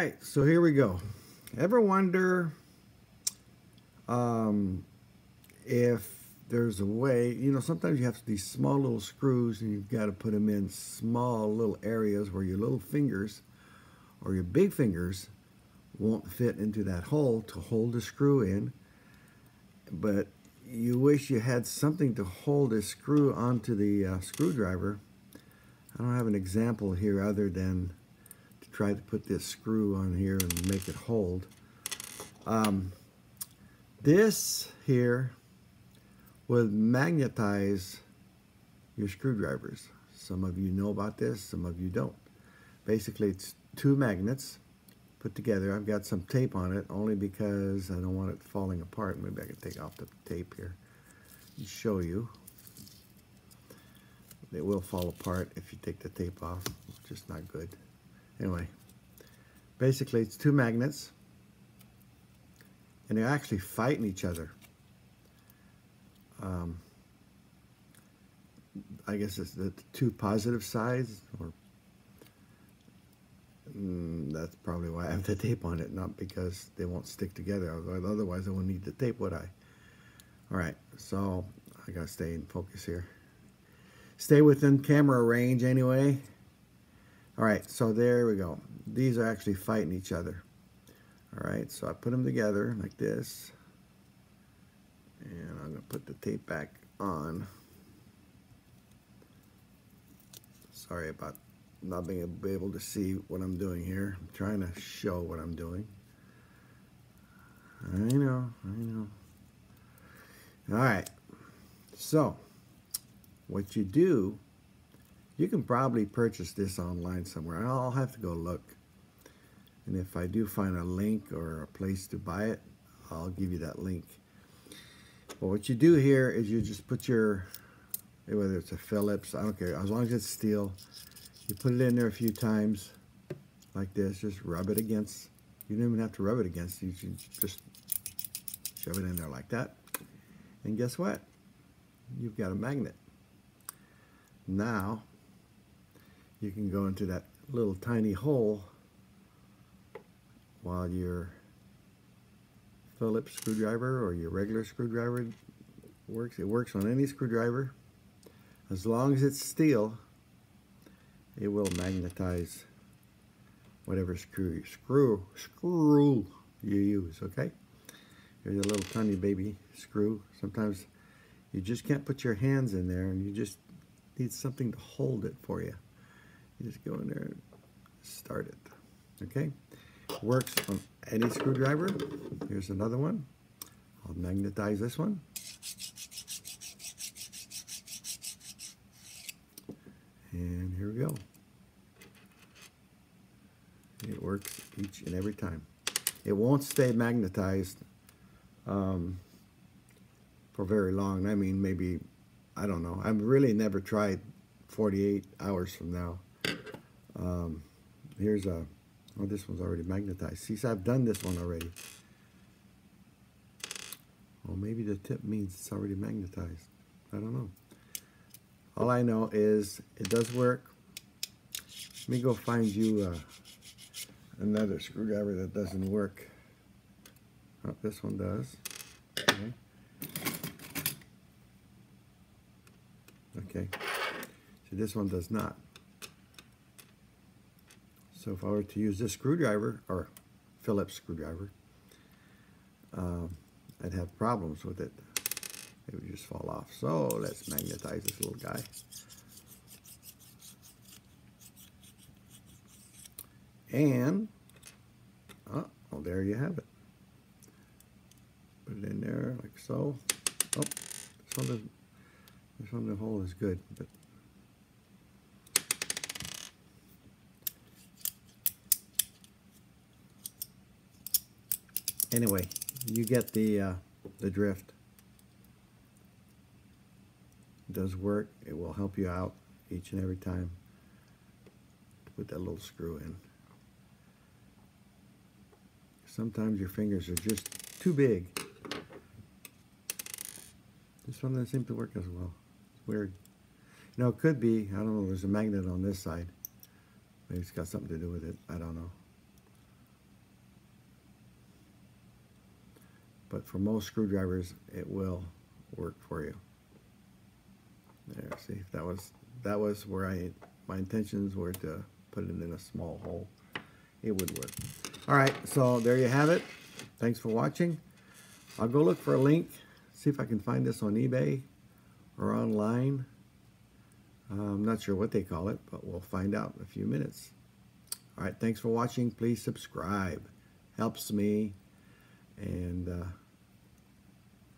right, so here we go. Ever wonder if there's a way, sometimes you have these small little screws and you've got to put them in small little areas where your little fingers or your big fingers won't fit into that hole to hold the screw in, but you wish you had something to hold this screw onto the screwdriver. I don't have an example here other than to try to put this screw on here and make it hold. This here would magnetize your screwdrivers. Some of you know about this, some of you don't. Basically, it's two magnets put together. I've got some tape on it only because I don't want it falling apart. Maybe I can take off the tape here and show you. It will fall apart if you take the tape off. It's just not good. Anyway, basically it's two magnets and they're actually fighting each other. I guess it's the two positive sides, or that's probably why I have the tape on it, not because they won't stick together. Otherwise I wouldn't need the tape, would I? Alright, so I gotta stay in focus here. Stay within camera range anyway. Alright, so there we go. These are actually fighting each other. Alright, so I put them together like this. And I'm going to put the tape back on. Sorry about not being able to see what I'm doing here. I'm trying to show what I'm doing. I know. Alright, so what you do, you can probably purchase this online somewhere. I'll have to go look. And if I do find a link or a place to buy it, I'll give you that link. But what you do here is you just put your, whether it's a Phillips, I don't care, as long as it's steel, you put it in there a few times like this, just rub it against. You don't even have to rub it against, you just shove it in there like that. And guess what? You've got a magnet. Now, you can go into that little tiny hole while your Phillips screwdriver or your regular screwdriver works. It works on any screwdriver. As long as it's steel, it will magnetize whatever screw you use, okay? Here's a little tiny baby screw. Sometimes you just can't put your hands in there and you just need something to hold it for you. You just go in there and start it, okay? Works on any screwdriver. Here's another one. I'll magnetize this one. And here we go. It works each and every time. It won't stay magnetized for very long. I mean, maybe, I don't know. I've really never tried 48 hours from now. Here's a, oh, this one's already magnetized. See, so I've done this one already. Well, maybe the tip means it's already magnetized. I don't know. All I know is it does work. Let me go find you another screwdriver that doesn't work. Oh, this one does. Okay. Okay. See, this one does not. So if I were to use this screwdriver, or Phillips screwdriver, I'd have problems with it. It would just fall off. So let's magnetize this little guy. And, oh, well, there you have it. Put it in there like so. Oh, this one the hole is good, but anyway, you get the drift. It does work. It will help you out each and every time to put that little screw in. Sometimes your fingers are just too big. This one doesn't seem to work as well. It's weird. You know, it could be, I don't know, there's a magnet on this side. Maybe it's got something to do with it. I don't know. but for most screwdrivers it will work for you. There, see, that was where my intentions were to put it in a small hole. It would work. All right, so there you have it. Thanks for watching. I'll go look for a link, see if I can find this on eBay or online. I'm not sure what they call it, but we'll find out in a few minutes. All right, thanks for watching. Please subscribe. Helps me, and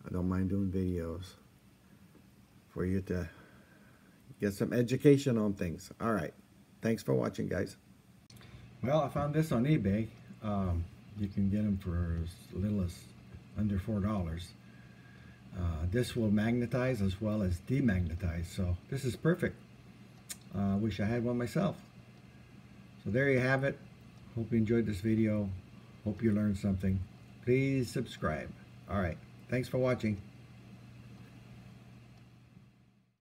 I don't mind doing videos for you to get some education on things. All right, thanks for watching, guys. Well, I found this on eBay. You can get them for as little as under $4. This will magnetize as well as demagnetize, so this is perfect. Wish I had one myself. So there you have it. Hope you enjoyed this video. Hope you learned something. Please subscribe. All right, thanks for watching.